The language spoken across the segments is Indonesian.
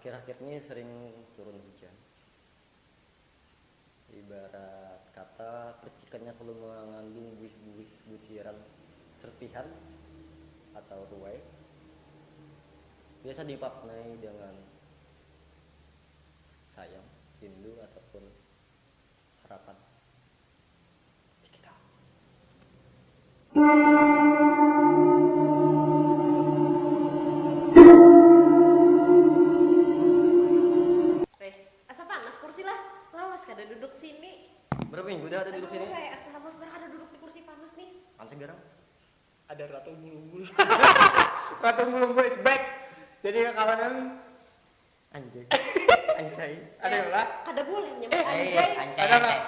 akhir-akhir ini sering turun hujan. Ibarat kata percikannya selalu mengandung buih-buih butiran serpihan atau ruai. Biasa dimaknai dengan sayang, rindu ataupun harapan. Check it out. Asa panas kursi lah. Lawas kada duduk sini. Berapa minggu udah ada duduk sini? Asa lawas kada duduk di kursi panas nih. Panas sekarang? Ada Ratu Bulu-Bulu. Ratu Bulu-Bulu is back. Jadi kawanan Anjay. Anjay. ada lah. Kada boleh nyebut Ancai,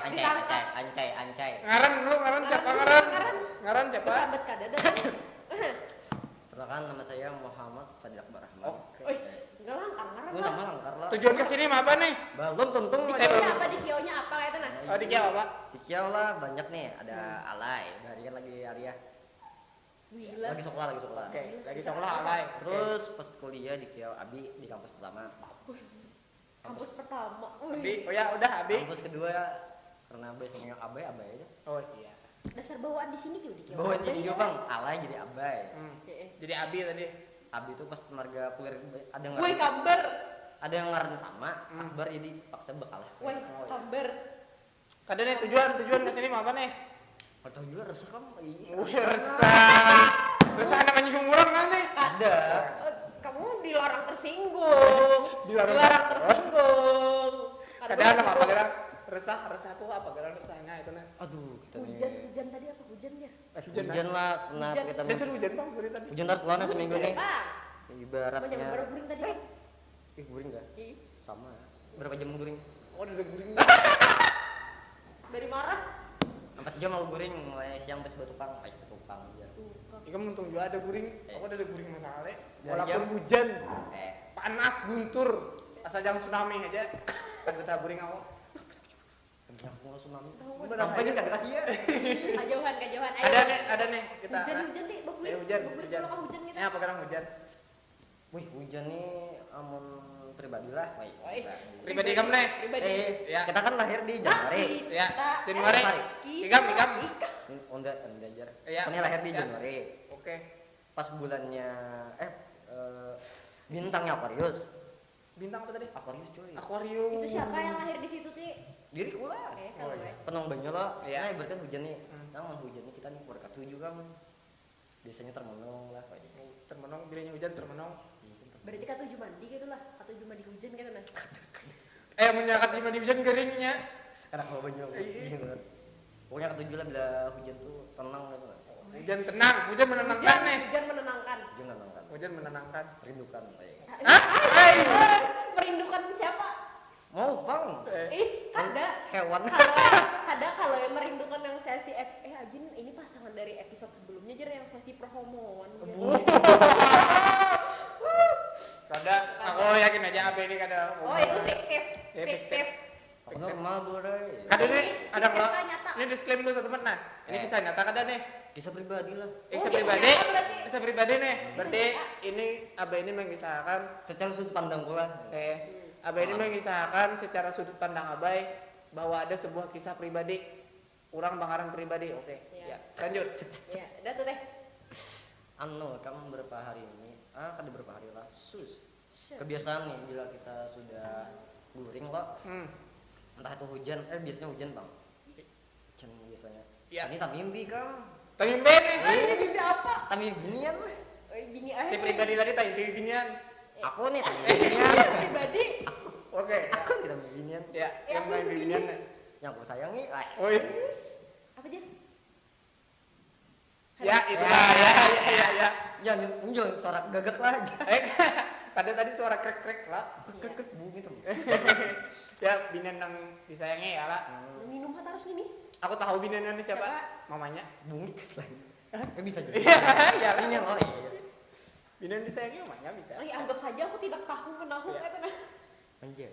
anjay. ancai. Ngaran dulu, ngaran siapa ngaran? Ngaran siapa? Sahabat kada dah. Perkenalkan, nama saya Muhammad Fadil Akbar Rahman. Oke. Oi, enggak langkar ngaran. Gue nama langkar lah. Tujuan kesini apa nih? Belum tentu Di aja. kionya apa? Di kionya apa kayak itu nah? Oh di Kiau apa? Di Kiau lah banyak nih, ada Alay. Hari kan lagi Arya. Gila. Lagi sekolah. Oke, lagi sekolah alay. Terus pas kuliah di Kiau Abi di kampus pertama. Kampus pertama. Abi, oh ya udah Abi. Kampus kedua karena Abi sama yang Abai aja. Oh siap. Dasar bawaan di sini juga di kio. Bawa jadi juga bang, Alay jadi Abai. Jadi Abi tadi. Abi itu pas marga kuliah ada yang Woi ngaran, kamber. ada yang ngaran sama, Akbar jadi paksa bekalah. Woi kamber. Kada nih tujuan kesini apa nih? Atau juga resah kamu? Resah anak menyinggung orang kan nih? Ada. Kamu dilarang tersinggung. Dilarang tersinggung. Kada ada apa gara resah tuh apa gara resahnya itu nih? Aduh, kita Hujan tadi apa hujannya? hujan lah, pernah Hujan. kita Dasar hujan bang, sorry tadi. hujan tar kelana seminggu nih. Bang. Ibaratnya. Apa baru guring tadi? Guring enggak? Ih, Sama. Berapa jam guring? Oh udah guring. dari Maras. 4 jam aku guring, mulai siang pas tukang ya. Ikan untung juga ada guring. Aku ada guring masalah. Dari Walaupun jam- hujan, Eh, panas, guntur, asal jangan tsunami aja. Kan kita guring aku. kenyang aku tsunami. Bener, Nampaknya enggak dikasih ya. Kajauhan. Ayo. Ada nih kita. Hujan nih, bakulit. Eh, hujan. Kalau hujan gitu. Ini apa sekarang hujan? Wih, hujan nih amun pribadi lah. Woi. Pribadi kamu nih. Pribadi. Ya. Kita kan lahir di Januari. Ya, Januari. Ikam. Onda Jar. Iya. Ini lahir di Ya. Januari. Oke. Pas bulannya bintangnya Aquarius. Bintang apa tadi? Aquarius cuy. Akuarium. Itu siapa yang lahir di situ sih? Diriku lah. Kalau Oh, iya. Penang banyak lah. Iya. Nah, ibaratkan hujan nih. Namun hujan nih kita nih berkat tujuh kan. Biasanya termenung lah Pak. Termenung, bilanya hujan termenung. Berarti kata tujuh mandi gitu lah, atau tujuh mandi hujan gitu nah. Menyakat lima di hujan keringnya. Enak banget banyak. Iya. Dingin banget. Pokoknya ketujuh lah bila hujan tuh tenang gitu lah. Hujan tenang, hujan menenangkan nih. Hujan menenangkan. Hujan menenangkan. Hujan menenangkan. Rindukan kayak. Merindukan siapa? Mau bang. Kada. Hewan. Kalau yang merindukan yang sesi Ajin ini pasangan dari episode sebelumnya aja yang sesi perhomoan. Kada, aku yakin aja apa ini kada. Oh itu fiktif. Ya, Fiktif. Normal boleh. Kada nih, ada Fiktif nggak? kan nyata. Ini disclaimer dulu satu menit nah. Ini kisah nyata kada nih. Kisah pribadi lah. Kisah kisah pribadi. nyata berarti. Kisah pribadi nih. Berarti nyata. ini Abah ini mengisahkan Secara sudut pandangku lah. Abah ini mengisahkan secara sudut pandang Abai bahwa ada sebuah kisah pribadi. Orang bangkaran pribadi. Oke. Iya. Ya, lanjut. Ya, udah tuh teh. Anu, kamu berapa hari ini? Kada berapa hari lah. Kebiasaan nih bila kita sudah guring loh. Entah itu hujan, biasanya hujan bang. Hujan biasanya. Iya. Ini tak mimpi kang. Tapi nih. Ini mimpi apa? Tak mimpian. Oh, bini ayah. Si pribadi tadi tadi binian. Aku nih tak mimpian. Pribadi. Oke. Aku tidak mimpian. Ya, Ya, yang aku main binian. Yang aku sayangi. Oh iya. Apa dia? Ya, itu ya. Ya, nyong suara gagak lah. Ada tadi suara krek-krek lah. Kek bunyi tuh. Ya, binian yang disayangi ya lah. Minum harus ini. Aku tahu binian ini siapa? Siapa? Mamanya. Bunyi lah. Bisa juga. Iya. Ini loh. Iya. Binian disayangi mamanya bisa. Anggap saja aku tidak tahu menahu Iya. kata nah. Anjay.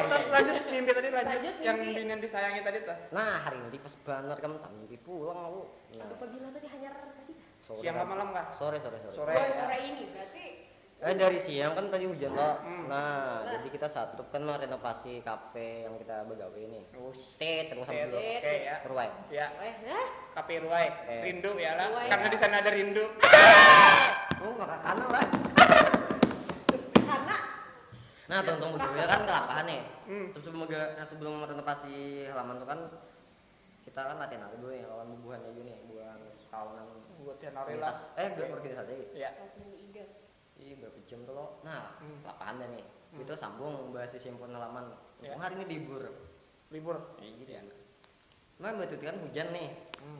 Terus lanjut mimpi tadi lanjut. Lanjut Yang mimpi. binian disayangi tadi tuh. Nah, hari ini pas banget kamu tak mimpi pulang aku. Nah, Aduh pagi tadi hanya tadi. sore Siang kan. apa malam kah? Sore. Sore. Oh, sore ini berarti Dari siang kan tadi hujan lo. Nah, jadi kita satu kan mau renovasi kafe yang kita begawe ini. Terus sampai dulu. Oke ya. Ruai. Ya, Hah? Kafe Ruai. Rindu ya lah. Ruai. Karena di sana ada rindu. Oh, nggak kanan lah. Karena Nah, tunggu begawe kan kelapaan nih. Hmm. Terus sebelum renovasi halaman tuh kan kita kan latihan dulu ya lawan bubuhan aja nih, buan kawanan Buat yang Narela. organisasi. Ya. Ih, berapa jam tuh lo? Nah, lapangan nih. Itu sambung bahas simpon halaman. Ya. Hari ini libur. Libur. Gitu ya. Nah, betul kan hujan nih.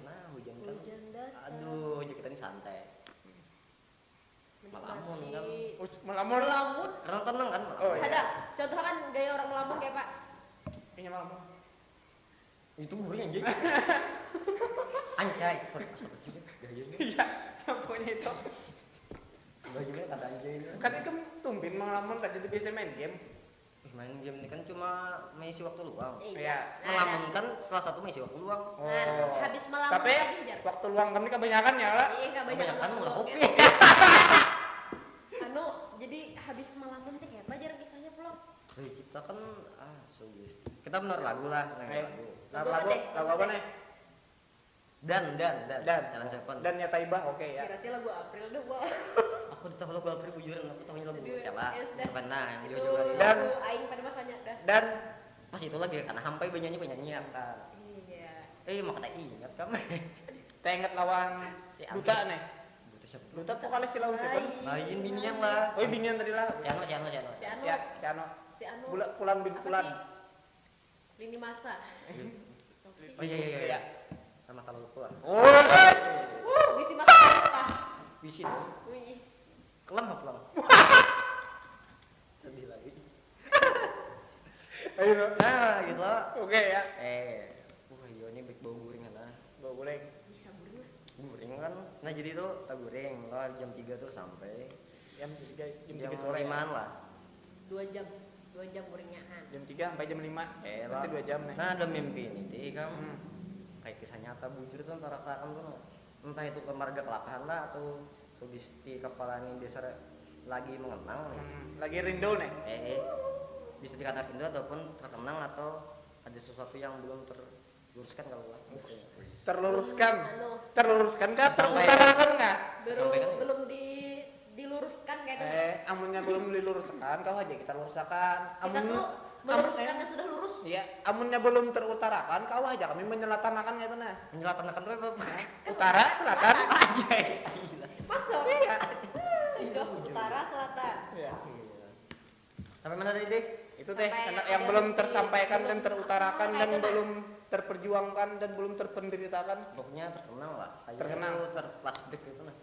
Nah, hujan kan. hujan datang. Aduh, jadi kita nih santai. Melamun kan. Melamun. Melamun. Karena tenang kan. Oh, iya. Ada. Contoh kan gaya orang melamun kayak Pak. Kayaknya melamun. Itu guring anjing. Anjay. Sorry, astagfirullah. Gayanya. Iya, yang punya itu. Gayanya kata anjay ini. Kan itu tumpin melamun kan jadi bisa main game. Main game ini kan cuma mengisi waktu luang. Iya. Melamun kan salah satu mengisi waktu luang. Nah, habis melamun Tapi tadi Jar. waktu luang kami kebanyakan ya lah. Iya, enggak banyak. Kebanyakan mulai ngomong, kopi. ya. Anu, jadi habis melamun teh kayak apa Jar kisahnya pulang? Kita kan sugesti. Kita bener lagu lah, lagu. Lagu apa nih? Dan Salah Seven. Dan ya Taibah, oke ya. Kira-kira lagu April deh gua. Aku tahu lagu April bujuran, aku tahunya lagu Aduh, siapa? sudah. Pernah yang Itu jauh-jauh hari. Dan- lagu aing pada masanya dah. Dan Pas itu lagi karena hampai penyanyi kan. Iya. Mau kata ingat kan? saya ingat lawan Si Duta nih. Butuh siapa? Duta vokalis si Lawan Seven. Main binian lah. Oh, binian tadi lah. Si Ano. Si Anu. Ya, si Ano. Si Anu. Pulan bin Apa Pulan. sih? Lini masa. Oh iya. Iya. Sama masalah lupa lah. Oh. Bisi masa apa? Wisin. Wih. Kelam apa pulang? Sedih lagi. Ayo. Nah, gitu lah. Oke ya. Wah iya ini baik bau guring kan. Bawa guling. Bisa bener. Guring kan. Nah jadi tuh tak guring. Lah jam 3 tuh sampai Jam 3 jam sore. 5-an lah. 2 jam. 2 jam gorengan. Jam 3 sampai jam 5. Lah. Berarti 2 jam nih. Nah ada mimpi ini kan. Hmm. Kayak kisah nyata bujur tuh antara rasakan tuh. Entah itu ke marga kelapaan lah atau sugesti kepala ini biasa lagi mengenang nih. Lagi rindu nih. Bisa dikatakan itu ataupun terkenang atau ada sesuatu yang belum terluruskan kalau lah biasanya. Terluruskan. Anu, Terluruskan kah? Sampai- Terutarakan nggak? Sampaikan ya? belum diluruskan kayak gitu. Amunnya belum diluruskan, kau aja kita luruskan. Kita tuh meluruskan yang sudah lurus. Iya, amunnya belum terutarakan, kau aja kami menyelatakan gitu nah. Menyelatan-kan tuh apa? Utara, selatan. Masuk. Iya. Jos, utara, selatan. Iya. Sampai mana tadi, Dik? Itu teh Sampai karena ada yang belum bukti, tersampaikan dan belum- terutarakan kayak dan itu, nah. belum terperjuangkan dan belum terpenderitakan. Pokoknya terkenang lah. Kayak Terkenang. itu terflashback gitu nah.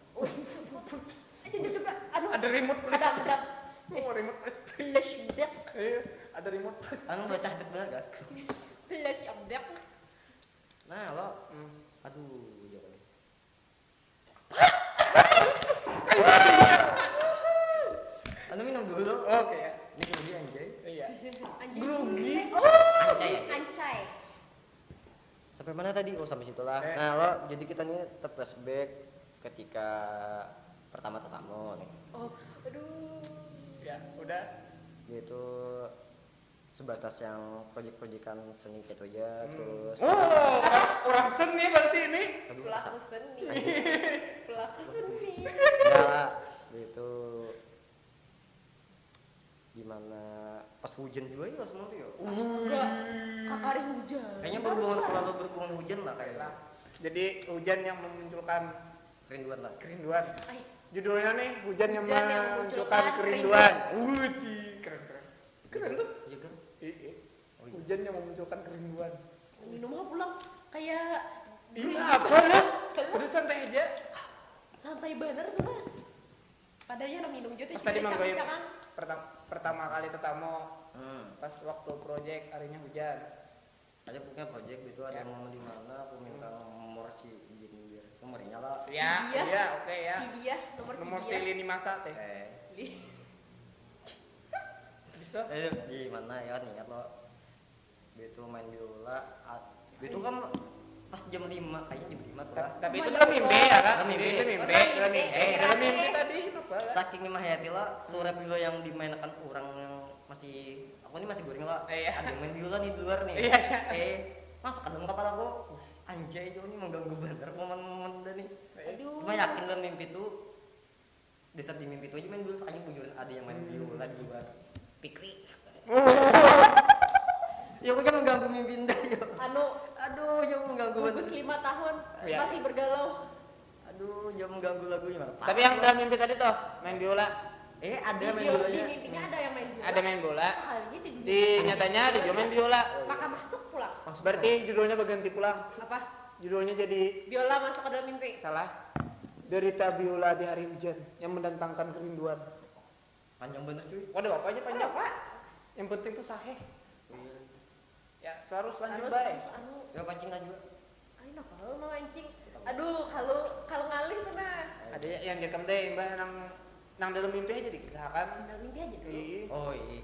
Aduh, Ada remote plus. ada Oh, remote plus. flashback. Iya, ada remote plus. Anu bahasa sakit bener kan? Flashback. Nah, lo Hmm. aduh, jangan. Anu minum dulu. Oke ya. Ini kemudian anjay. Iya. Anjing. Grogi. Ancai ya? Ancai. Sampai mana tadi? Oh, sampai situlah. Eh. Nah, lo jadi kita nih terflashback ketika pertama tetamu nih. Oh, aduh. Ya, udah. Yaitu sebatas yang proyek-proyekan seni gitu aja, terus Oh, orang seni berarti ini. aduh Pelaku seni. Pelaku seni. ya itu gimana pas hujan juga ya semua tuh ya Enggak. Kakari hujan. kayaknya berhubungan selalu berhubungan hujan lah kayaknya Jadi hujan yang memunculkan kerinduan lah kerinduan. Ay, Judulnya nih, hujan yang Hujan yang memunculkan memunculkan kerinduan. Keren tuh. Keren tuh. iya kan Iya. Oh, iya. Hujan yang memunculkan kerinduan. minum apa pulang? Kayak Iya, apa lu? Udah santai aja. santai bener tuh mah. Padahal minum juga Pas tadi Mang Goyim pertama kali tetamu pas waktu proyek harinya hujan. ada punya project gitu ada Ya. yang mau di mana aku minta nomor si izin biar nomornya lah Ya, Dia. iya, oke ya. Si dia, Nomor si dia. si Lini Masa teh. Li- Habis itu di mana ya niat lo itu main biola itu kan pas jam 5 kayaknya jam 5 tuh lah. Tapi itu dalam mimpi ya kan? Dalam mimpi. Itu mimpi, Dalam dalam mimpi. mimpi. Dalam mimpi tadi. Saking mah hayati lah suara biola yang dimainkan orang yang masih aku ini masih goreng lah. Iya. Ada yang main biola nih di luar nih. Iya. Masuk ke dalam kepala gua. Anjay Jo ini mengganggu bener momen-momen dah nih. Aduh. Cuma yakin dalam mimpi tuh di saat di mimpi tuh aja main biola saking bujuran ada yang main biola di luar. Pikri. Ya aku kan mengganggu mimpi Indah ya. Aduh, ya mengganggu Bagus 5 tahun Iya. masih bergalau. Aduh, ya mengganggu lagunya mana. Tapi yang dalam mimpi tadi tuh main biola. Ada main Di biolanya. mimpinya ada yang main biola. Ada main bola. Sekali di Di nyatanya di main biola. maka masuk pulang. Berarti judulnya berganti pulang. Apa? Judulnya jadi Biola masuk ke dalam mimpi. salah. Derita biola di hari hujan yang mendatangkan kerinduan. Panjang bener cuy. Waduh, apa aja panjang. Apa? Yang penting tuh sahih. Ya, terus lanjut Harus baik. Ya pancing aja juga. Ayo apa lu mau mancing? Aduh, kalau ngalih tuh nah. Ada yang direkam deh, Mbah nang dalam mimpi aja dikisahkan. Dalam mimpi aja dulu. Iya. Oh iya.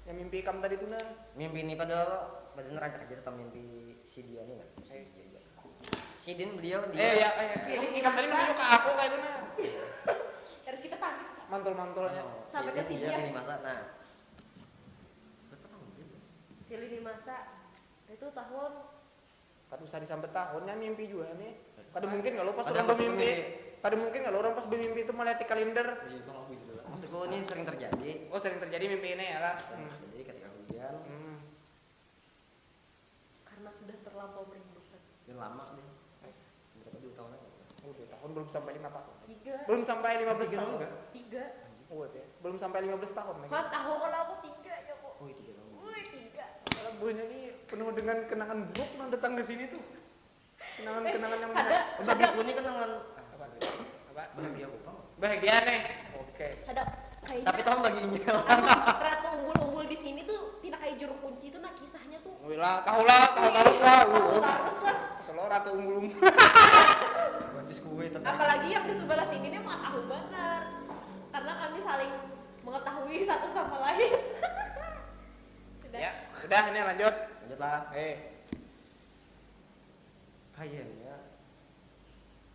Yang mimpi kamu tadi tuh nah. Mimpi ini pada nerancak aja tentang mimpi si dia nih kan. Si Din beliau dia. Feeling Kamu tadi dirasa. nunjuk ke aku kayak itu nah. Harus kita panggil. Mantul-mantulnya. Sampai ke si sini dia ya. di masa. Nah. Berapa tahun dia? Si lini masa itu tahun Kan usah disambet tahunnya mimpi juga nih. Kadang mungkin kalau pas Ada orang masuk ke bermimpi, mimpi. kadang mungkin kalau orang pas bermimpi itu melihat di kalender. Iya, Bang Abu juga. Maksudku ini sering terjadi. Oh, sering terjadi mimpi ini ya lah. Sering terjadi ketika hujan. karena sudah terlampau merindukan. Dan lama deh. Berapa 2 tahun aja. Oh, 2 tahun belum sampai 5 tahun. 3 Belum sampai 15 3 tahun tahun. enggak? 3 Oh, ya. Belum sampai 15 tahun lagi. Kau tahu kalau aku 3 ya kok. Oh, 3 tahun. Wih 3. Kalau buahnya ini penuh dengan kenangan buruk yang datang ke sini tuh. Kenangan-kenangan yang Bagiku ini kenangan apa? bahagia aku, Bang. Bahagia nih. Oke. Ada kayaknya Tapi tahun baginya lah. ratu unggul-unggul di sini tuh tidak kayak juru kunci itu nah kisahnya tuh. Wih lah, tahu lah, tahu terus lah. Harus lah. Selalu ratu unggul-unggul. Bacis kue tapi. Apalagi yang di sebelah sini nih mau tahu benar. Karena kami saling mengetahui satu sama lain. Sudah. Ya, udah ini lanjut. Lanjutlah.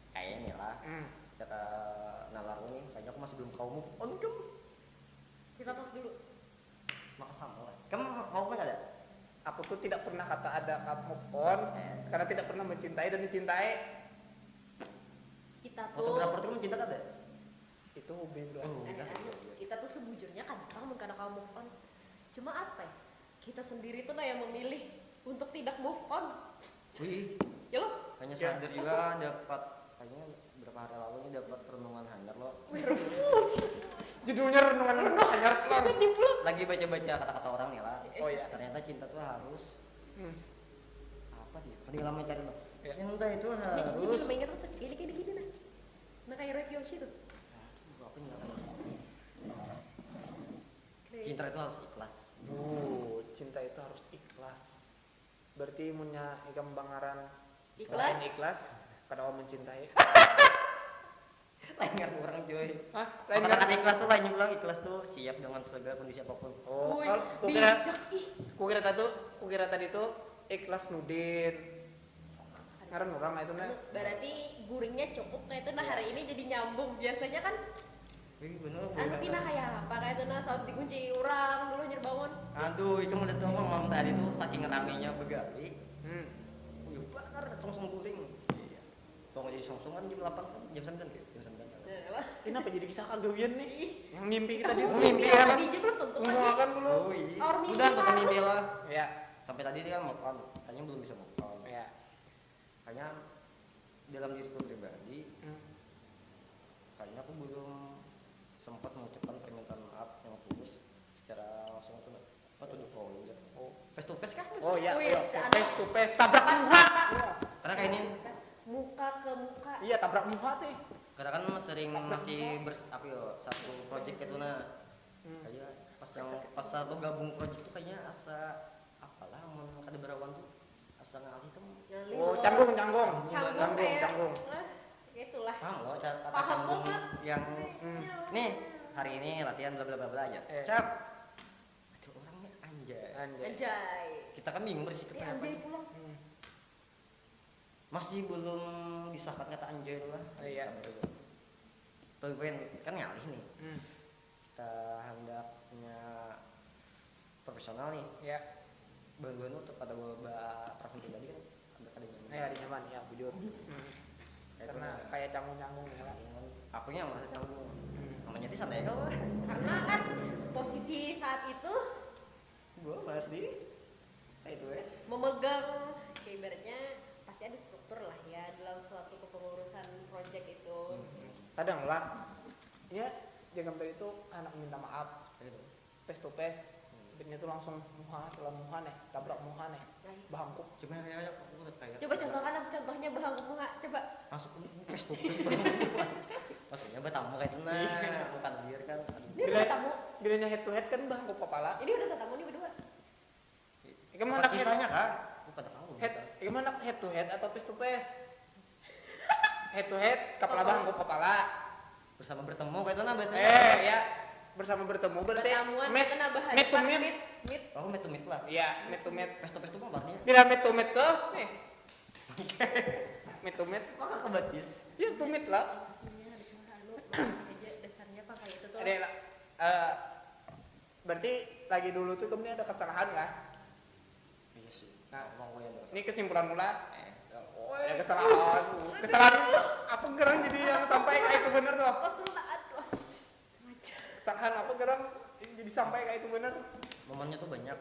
Kayaknya lah. Secara nalar nih, kayaknya aku masih belum move on kan. Kita tos dulu. Maka sama lah. Kamu mau kan ada? Aku tuh tidak pernah kata ada move on karena tidak pernah mencintai dan dicintai. Kita tuh Fotografer itu kamu cinta kan ada? Itu hobi bro. kita tuh sebujurnya kadang karena kamu move on. Cuma apa ya? Kita sendiri tuh nah yang memilih untuk tidak move on. Wih, Ya lo? kayaknya Ya. sadar juga dapat kayaknya berapa hari lalu ini dapat renungan hanyar loh. Judulnya renungan hanyar telur. Lagi baca-baca kata-kata orang nih lah. Oh iya. Ternyata cinta tuh harus Hmm. apa dia? Tadi lama cari loh. Ya. Cinta itu Ini harus. cuma ingat apa? Gini nah. Nah kayak Roy Kiyoshi tuh. Aku nggak tahu. Cinta itu harus ikhlas. Cinta itu harus ikhlas. Berarti punya ikam bangaran Ikhlas. selain ikhlas kada mau mencintai. Lain nggak kurang coy. Hah? Lain Kata-kata ikhlas tuh lainnya bilang ikhlas tuh siap dengan segala kondisi apapun. Oh, Wih, kukira bijak ih. kukira tadi tuh ikhlas nudin. Ngaran orang itu nah. Berarti guringnya cukup kayak itu nah hari ini jadi nyambung. Biasanya kan Wih bener. anu pindah kayak apa kayak itu nah saat dikunci orang dulu nyerbangun. Aduh, itu mau datang ngomong tadi tuh saking ramenya begawi. Wih bener, song-song guling. Iya. Tunggu jadi song-songan jam 8 kan, jam 9 gitu, jam 9 kan. Nah, apa? Kenapa jadi kisah kagawian nih? Ih, Yang mimpi kita di Mimpi kan? Tadi aja belum tentu ngomong lagi. akan dulu. Oh iya. Our mimpi Udah kata harus. mimpi lah. Ya, Sampai tadi dia move on, katanya belum bisa move on. ya. Kayaknya dalam diriku pribadi, kayaknya aku belum sempat mengucapkan permintaan maaf yang tulus secara langsung tuh apa tuh the phone aja. Face to face kan? Oh ya, Wis, face to face tabrak muka. Karena kayak ini, Muka ke muka. Iya, tabrak muka tuh. karena kan sering masih apa ya satu project itu nah. Kayak pas satu gabung project tuh kayaknya asa apalah mau kada berawan tuh asa ngalih tuh. Nyalin Oh, lo. canggung. Canggung kayak itulah. Paham loh kata Paham canggung banget. yang nih hari ini latihan bla bla bla bla aja. Cap. Aduh orangnya anjay. Anjay. Anjay. Kita kan bingung bersikap apa. Anjay pulang. masih belum disahkan kata anjay lah. Iya. Tapi kan ngalih nih. Hmm. Kita hendaknya profesional nih. Ya. Bahan-bahan untuk pada bawa perasaan pribadi kan ada nyaman. Ada nyaman ya, bujur. Karena kayak canggung-canggung ya lah. Akunya merasa canggung. Namanya di santai kau. Karena kan posisi saat itu Gua masih saya itu memegang kayak ibaratnya pasti ada struktur lah ya dalam suatu kepengurusan project itu. Kadang lah. Ya, jangan tadi itu anak minta maaf. Face to face. Beatnya tuh langsung muha, setelah muha nih, tabrak muha nih, bahangkuk. Cuma kayak aku kayak. Coba contohkan contohnya bahang muha, coba. Masuk face to face. Maksudnya bertamu kayak itu bukan biar kan. Ini udah ketemu. Bilanya head to head kan bahangkuk kepala. Ini udah ketemu nih berdua. Gimana kisahnya kak? Bukan tahu. Gimana head to head atau face to face? Head to head, kepala bahangkuk kepala. Bersama bertemu kayak itu biasanya. Ya. Bersama bertemu berarti kena bahas meet to meet. Oh meet to meet lah. Iya, meet to meet. Face to face itu apa artinya? Bila meet to meet tuh, nih. Meet to meet. Maka kebatis. Ya to meet lah. Dasarnya apa kayak itu tuh? Ada berarti lagi dulu tuh kamu ada kesalahan kan? Iya sih. Nah, ngomong gue yang ini kesimpulan mula. Ada kesalahan. Kesalahan apa gerang jadi yang sampai kayak itu bener tuh? Pas dulu taat. Kesalahan apa gerang jadi sampai kayak itu bener? momennya tuh banyak.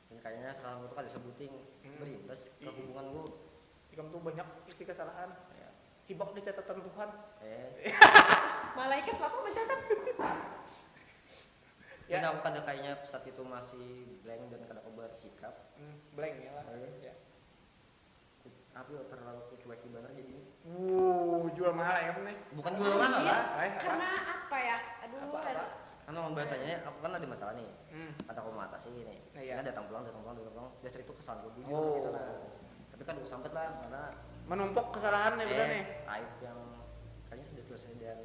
Dan kayaknya sekarang gue tuh kan disebutin berimbas ke hubungan gue. Kamu tuh banyak isi kesalahan. Hibak di catatan Tuhan. Malaikat apa mencatat? Ya. Dan aku kada kayaknya saat itu masih blank dan kada aku bersikap. Blank ya lah. Ya. Aku terlalu cuek banget jadi. Jual mahal ya kamu nih? Bukan jual mahal lah. Karena apa ya? Aduh. Apa? Karena bahasanya aku kan ada masalah nih. Kata aku mau atasi ini. Iya. Kan datang pulang. Dasar itu kesalahan gue bujur gitu lah. Tapi kan aku sambet lah karena menumpuk kesalahan nih bener nih. Aib yang kayaknya sudah selesai dan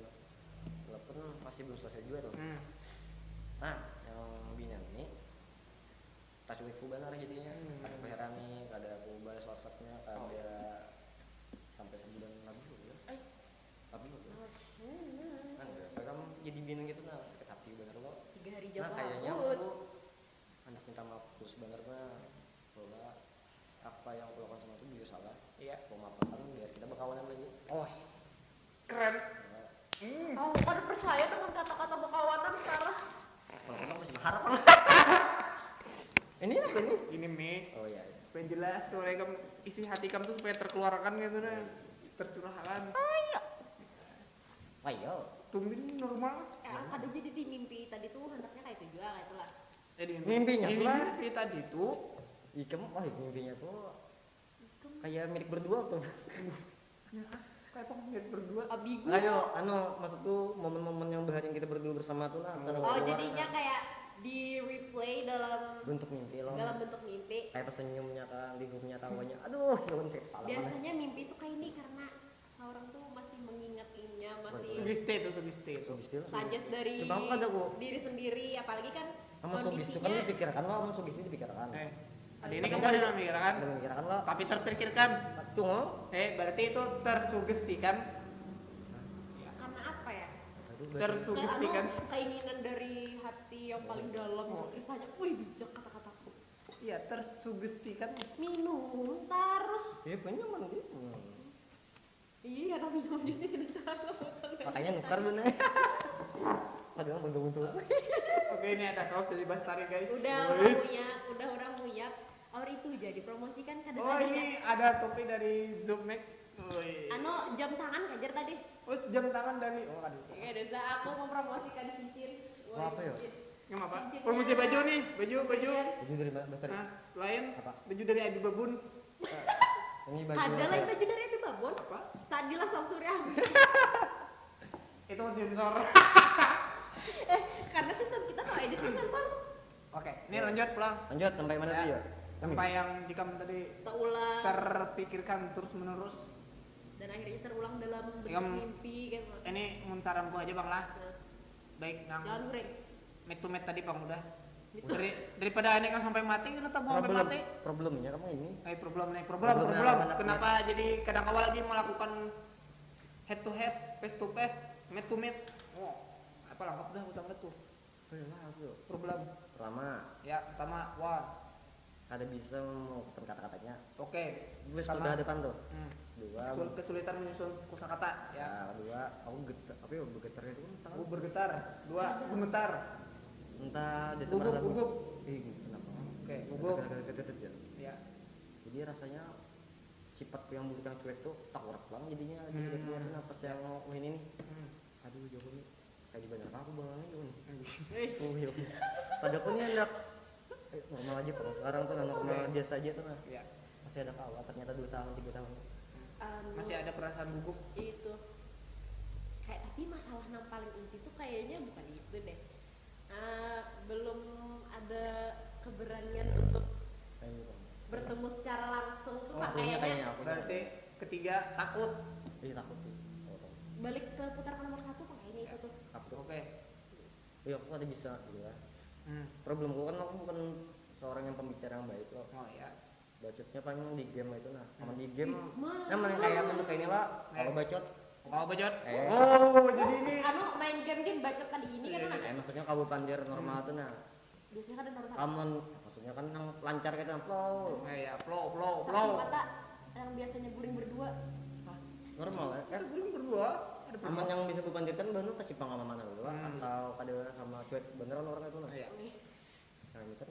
walaupun masih belum selesai juga tuh. Nah, yang binian ini tak cuekku benar jadinya. Ada bayaran nih, ada aku balas WhatsApp-nya, ada sampai sebulan lebih ya. Lebih loh. Nah, enggak, kamu jadi binian gitu nah sakit hati bener lo. 3 hari jam Nah, kayaknya aku anak minta maaf terus bener mah. Bahwa apa yang aku lakukan sama itu jujur salah. Iya. Aku maafkan biar kita berkawanan lagi. Oh, keren. Oh, kan percaya dengan kata-kata berkawanan sekarang. Emang masih berharap. Ini apa ini? Ini Mi. Oh iya. Supaya jelas soalnya kamu isi hati kamu tuh supaya terkeluarkan gitu nah. Tercurahkan. Ayo. Tumben normal. Ada jadi di mimpi tadi tuh hendaknya kayak itu juga kayak itulah. Jadi Mimpinya pula. Mimpi tadi tuh. Kamu mimpinya tuh kayak milik berdua tuh. Kayak pemilik berdua. Abigu. Ayo, maksudku momen-momen yang bahagia kita berdua bersama tuh lah. Oh, jadinya kayak di replay dalam bentuk mimpi loh. Dalam bentuk mimpi. Kayak senyumnya kan, ligurnya tawanya. Aduh, siapa sih kepala. Biasanya mimpi itu kayak ini karena seorang tuh masih mengingatinya, masih Sugesti itu. Sugesti lah. suggest dari Coba aku kan aku. diri sendiri, apalagi kan Sama sugesti kan dipikirkan lo, sama sugesti dipikirkan. Ada ini kamu ada memikirkan. Ada memikirkan lo. Tapi terpikirkan. Tuh. Berarti itu tersugestikan. karena apa ya? Tersugestikan. Keinginan dari hati yang paling dalam kisahnya. Wih, bijak kata-kataku. Iya, tersugestikan. Minum terus. Iya, punya mana dia? Iya, ada minum jadi Makanya nukar bener. Padahal muncul. Oke, ini ada kaos dari Bastari guys. Udah orang punya. Or itu jadi promosikan kadang-kadang. Oh, ini ada topi dari Zubmek. Jam tangan kajar tadi. Terus jam tangan dari aduh. Iya, Desa aku mempromosikan cincin. Oh, apa ya? Yang apa? Promosi baju nih, baju. Baju dari Bastari. Nah, lain Apa? baju dari Abi Babun. Ini baju. Ada lain baju dari Abi Babon. Apa? Sadila Samsurya. Itu sensor. Karena sistem kita kalau edisi sensor Oke, ini lanjut pulang. Lanjut sampai mana tuh ya? Sampai yang jika tadi terulang terpikirkan terus menerus. dan akhirnya terulang dalam bentuk Yang- mimpi kayak gitu. Ini mun saranku aja Bang lah. Baik nang Jangan goreng. meet to meet tadi Bang udah. Daripada aneh kan sampai mati kan atau sampai mati. Problemnya kamu ini. Problem. Problemnya Kenapa jadi kadang awal lagi melakukan head to head, face to face, meet to meet. Oh, apa lengkap dah usah tuh. Problem. Pertama, Ya, pertama one. ada bisa mengucapkan kata-katanya. Oke. Gue sudah depan tuh. Dua, Kesulitan menyusun kosakata ya. nah, kedua, aku getar, apa ya bergetarnya itu kan tangan. Bergetar. Dua, gemetar. Entah dia Gugup. Kenapa? Oke, gugup. Ya. Ya. Jadi rasanya sifat yang bukan cuek tuh tak urat banget jadinya dia keluarin napas yang ini nih. Aduh jauh nih kayak di bandar aku banget jauh nih. Oh iya. Padahal pun ini anak normal aja kalau sekarang tuh anak normal biasa aja tuh nah. Ya. Masih ada kawat ternyata 2 tahun 3 tahun. Masih ada perasaan gugup. Itu kayak, tapi masalah yang paling inti tuh kayaknya bukan itu deh. Belum ada keberanian untuk bertemu secara langsung tuh kayaknya. Berarti ketiga takut. Iya takut sih. Balik ke putaran nomor 1 kayaknya itu tuh. Oke. Iya aku ada bisa gitu ya. Problemku kan aku bukan seorang yang pembicara yang baik loh. Oh ya. Bacotnya paling di game itu nah. Sama di game emang yang kayak bentuk kayak ini lah. Kalau bacot Kalau bacot. Eh. Oh, jadi ini. Main game bacot kan di ini kan ada. maksudnya kabel pandir normal tuh nah. Biasanya kan ada normal. Aman maksudnya kan yang lancar gitu flow. Ya, flow. Saksi mata yang biasanya guling berdua. Normal ya. Itu guling berdua. Aman yang bisa dipandirkan bener kasih pengalaman dulu atau kada sama cuek beneran orang itu nah. Iya. Nah ini kan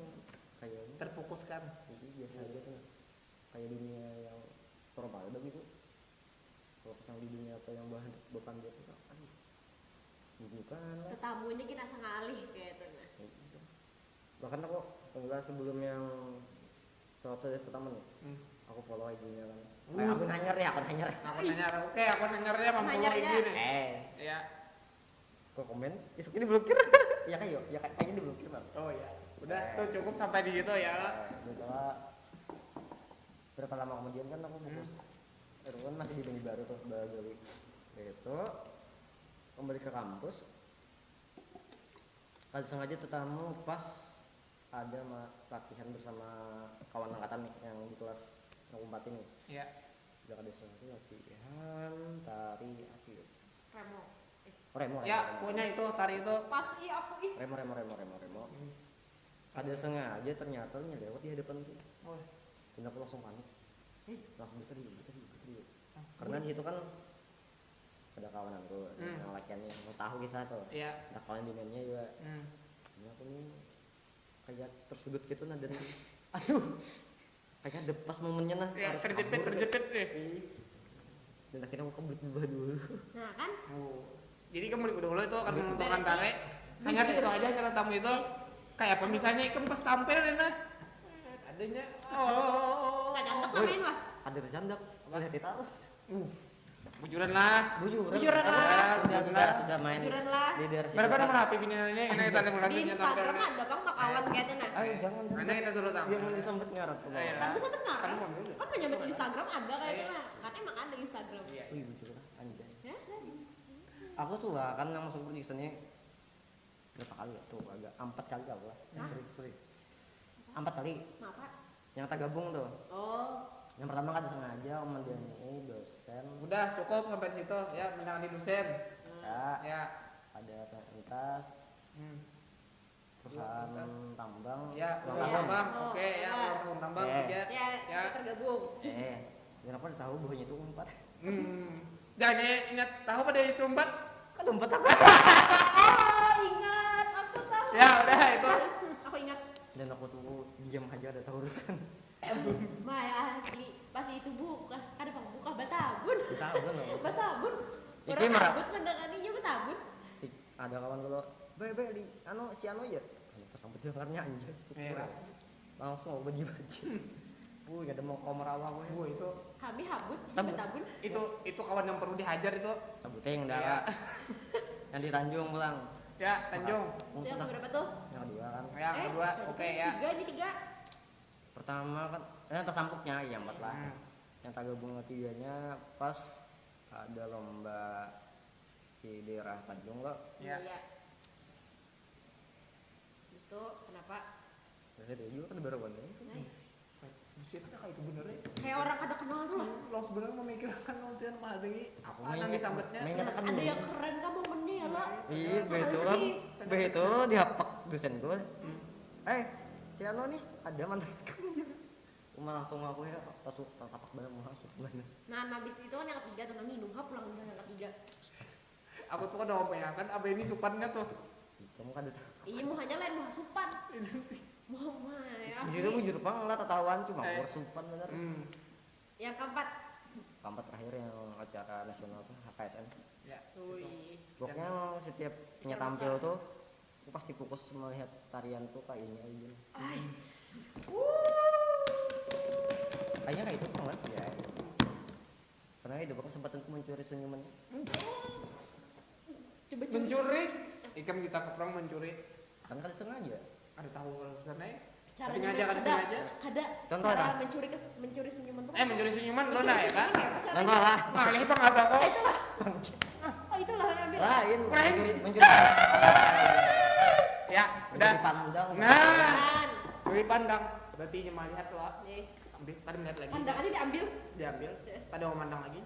kayaknya Terfokuskan. jadi biasa aja tuh kayak dunia yang normal begitu. Kalau pasang di dunia atau yang bahan berpandir itu aduh bukan lah. Tetamunya kita ngalih kayak itu nah. Bahkan aku enggak sebelum yang suatu teman nih aku follow IG-nya kan. Aku nanya ya. Aku nanyarnya memfollow IG nih. Ya. Kok komen? Isuk ini blokir. Ya kayak ya kayaknya diblokir Bang. Oh ya. Udah tuh cukup sampai di situ ya. Setelah berapa lama kemudian kan aku fokus. Itu kan masih di Bumi Baru tuh Bali. Itu kembali ke kampus. Kali sengaja tetamu pas ada latihan bersama kawan angkatan nih yang di kelas 4 ini. Iya. Udah ada sengaja latihan tari apa ya? Remo. Ya, punya itu tari itu. Pas aku Remo. Ada sengaja ternyata lewat di hadapan tuh. Oh. Dan aku langsung panik. Langsung kita dulu. Karena di situ kan ada kawanan tuh yang latihannya mau tahu kisah tuh. Iya. Ada kawan binanya juga. Jadi aku nih kayak tersudut gitu nah dan aduh kayak ada pas momennya nah Ya, harus terjepit deh. Dan akhirnya aku kebelet berubah dulu. Nah kan Jadi kamu dulu itu karena menentukan tare. Hanya itu aja karena tamu itu kayak pemisahnya ikan pas tampil deh nah. Adanya candak main lah. Ada tercandak lihat kita harus bujuran lah. Sudah main Bujuran lah. di daerah situ. Berapa nomor HP biniannya ini tanda bulan Di Instagram ada bang bakawan kayaknya nah. Ayo jangan Mana kita suruh tamu. Jangan disambet ngarep. Kan bisa benar. Kan Kan menyebut Instagram ada kayaknya nah. Karena emang ada Instagram. Wih bujuran anjay. Ya. Aku tuh lah kan yang masuk perjudisannya berapa kali ya tuh agak 4 kali apa lah. 4 kali. Masa? Yang tak gabung tuh. Oh. Yang pertama kan sengaja Omandani dosen. Udah cukup sampai di situ ya menangani dosen. Ya. Ada pentas. Perusahaan tambang. Ya, tambang. Oke ya, perusahaan tambang juga. Ya, tergabung. Kenapa tahu bahwa itu 4? Jangan ingat tahu pada itu 4. Kan 4 aku. Ingat, aku tahu. Ya, udah itu. Aku ingat. Dan aku tuh diam aja ada tahu urusan. Maya asli pas itu buka ada buka batabun. Batabun loh. Batabun. Iki Orang marah. rambut mendenganinya batabun. Ada kawan kalau be di si ya. Pas sampai dengarnya anjir. Langsung aku baju. Gak ada mau kamar awal gue. itu. Kami habut di Cabut. batabun. Itu kawan yang perlu dihajar itu. Cabutnya yang darah. Yang di Tanjung pulang. Ya, Tanjung. Itu yang berapa tuh? Yang kedua kan. Yang kedua, oke ya. Ini tiga. Pertama kan tersampuknya ya 4 lah. Yang tak gabung ketiganya pas ada lomba di daerah Tanjung kok. Ya. Terus itu kenapa? Ada juga kan beberapa nih. Nice. Buset, kayak itu bener ya. Kayak orang kada kenal tuh lah. Lo sebenarnya memikirkan nantian Mahadegi Aku apa yang disambetnya. mengingatkan Ada dulu. yang keren kamu momennya ya lah. Iya, Sekali begitu kan. lagi. Begitu dihapak dosen gue. Si Ano nih ada mantan kamu. Cuma langsung aku ya langsung tapak banget masuk banget. Nah, habis itu kan yang ketiga tuh minum pulang misalnya yang ketiga. Aku tuh kan udah bayangkan apa ini supannya tuh. Kamu kan ada. Iya mau hanya lain mau supan. Mau ya. Di situ gue Jepang lah tatawan cuma supan bener. Yang keempat. Keempat terakhir yang acara nasional tuh HKSN. Ya. Wih. Pokoknya setiap punya tampil tuh aku pasti fokus melihat tarian tuh kayaknya aja. Ay. Kayaknya kayak itu banget ya. Karena itu bakal kesempatan untuk mencuri senyumannya. Coba Mencuri. Ikan kita keprong mencuri. Kan kali sengaja. Ada tahu alasannya? caranya Sengaja kan sengaja. ada Contoh cara lah. mencuri senyuman tuh. Mencuri senyuman lo nah ya kan? Contoh lah. Nah, ini pengasah kok. Itulah. Oh, itulah yang ambil. Lain Keren. mencuri. Ya, udah. Mencuri pandang. Nah, Kan. curi pandang. Berarti cuma lihat lo. Nih, Ambil, tadi lihat lagi. pandangannya diambil. Diambil. Tadi mau mandang lagi.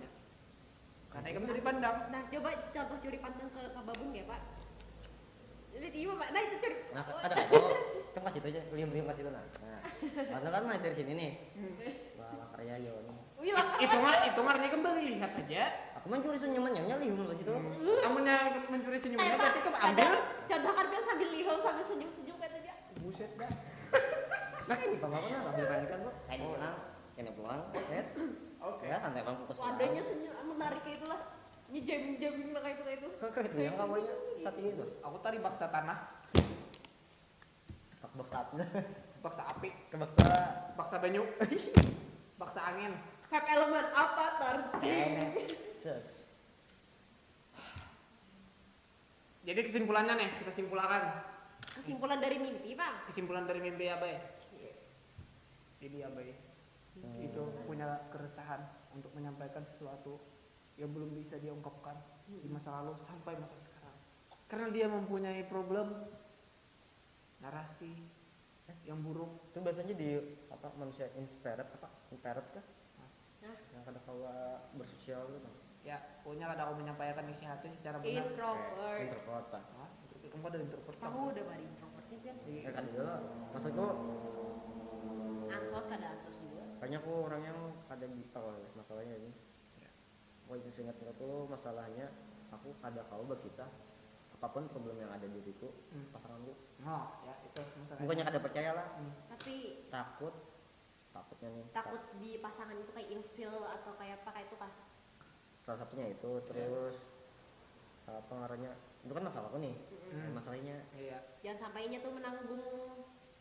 Karena ikan curi pandang. Nah, coba contoh curi pandang ke Pak Babun ya, Pak. Lihat iya, Pak. Nah, itu curi. Nah, ada kan kasih itu aja, liam kasih itu nah. Karena kan main dari sini nih. Wah, karya yo nih. Wih, lah. Itu ngarnya kembali lihat aja. Aku mencuri senyumannya lium loh situ. Kamunya mencuri senyumannya Pak, berarti kamu ada ambil. contoh kan kan sambil lihol sambil senyum-senyum kata dia. Buset dah. Nah, ini Pak Bapak nah sambil main kan, Pak. Kayak pulang, kene pulang, set. Oke. Ya, santai Bang fokus. Adanya senyum menarik kayak itulah. Ini jamming lah kayak itu. Kok itu yang kamu saat ini tuh. Aku tadi baksa tanah, Pak box up. baksa api, Kebaksa. baksa banyu, baksa angin. Five element apa terjadi? Ses. Jadi kesimpulannya nih, kita simpulkan. Kesimpulan dari mimpi, Bang. Kesimpulan dari mimpi Abai. Jadi Abai itu punya keresahan untuk menyampaikan sesuatu yang belum bisa dia ungkapkan di masa lalu sampai masa sekarang. Karena dia mempunyai problem narasi yang buruk. Itu biasanya di apa manusia inspired apa? Inspired kah? Nah. Yang kadang kala bersosial gitu. Ya, pokoknya kadang aku menyampaikan isi hati secara benar. Introvert. Introvert Pak. Hah? Kamu ada introvert Kamu udah bari introvertnya kan? Ya kan juga. Maksudku Ansos kada ansos juga. kayaknya aku orang yang kada masalahnya ini. Oh itu seingat tuh masalahnya aku kada kau berkisah apapun problem yang ada di diriku pasanganku. Oh, ya itu masalahnya. Bukannya kada percaya lah, Tapi takutnya nih. takut di pasangan itu kayak ilfil atau kayak apa kayak itu kah? Salah satunya itu terus apa ngarannya itu kan masalahku nih. Masalahnya. Iya. Jangan sampainya tuh menanggung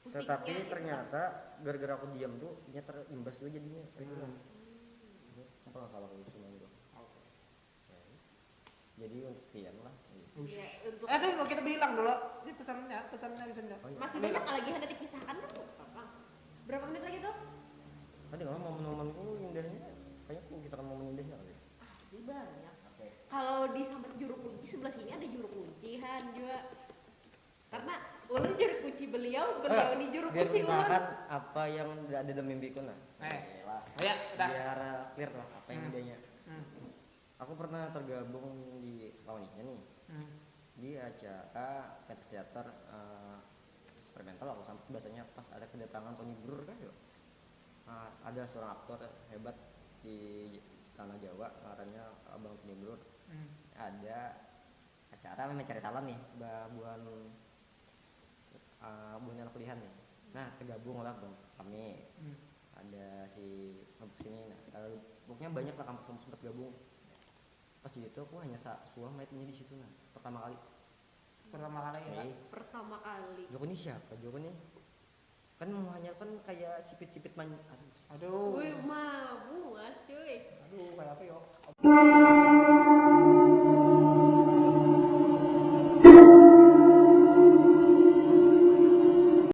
pusingnya. Tetapi gitu. ternyata gara-gara aku diam tuh dia terimbas juga jadinya. Itu kan. Apa masalahku semua itu. Jadi untuk kalian lah. Ya, untuk Aduh, lo kita bilang dulu. Ini pesannya bisa. Oh, iya. masih banyak lagi yang ada dikisahkan kan? Bang? Berapa menit lagi tuh? Nanti kalau momen-momenku indahnya kayaknya aku kisahkan momen indahnya kali. Asli banyak. Oke. Kalau di sampai juru kunci sebelah sini ada juru kunci Han juga. Karena ulun juru kunci beliau ini juru biar kunci ulun. misalkan apa yang ada dalam mimpiku nah. Lah. Ya, udah. Biar clear lah apa yang idenya. Hmm. Aku pernah tergabung di Kawannya nih. Di acara Fantasy Theater eksperimental aku sampai biasanya pas ada kedatangan Tony Brur kan yuk. Ada seorang aktor hebat di tanah Jawa namanya Abang Tony Brur. Ada acara memang cari talent nih buat anak kuliah nih. Nah tergabung lah bang kami ada si kampus ini. Nah pokoknya banyak lah kampus sempat gabung. Pas di itu aku hanya suang maitnya di situ nah pertama kali ya. Pertama kali. Joko ini siapa Joko nih kan hanya kan kayak sipit-sipit Aduh. Wih, mabuk mas cuy. Aduh, kayak apa yo?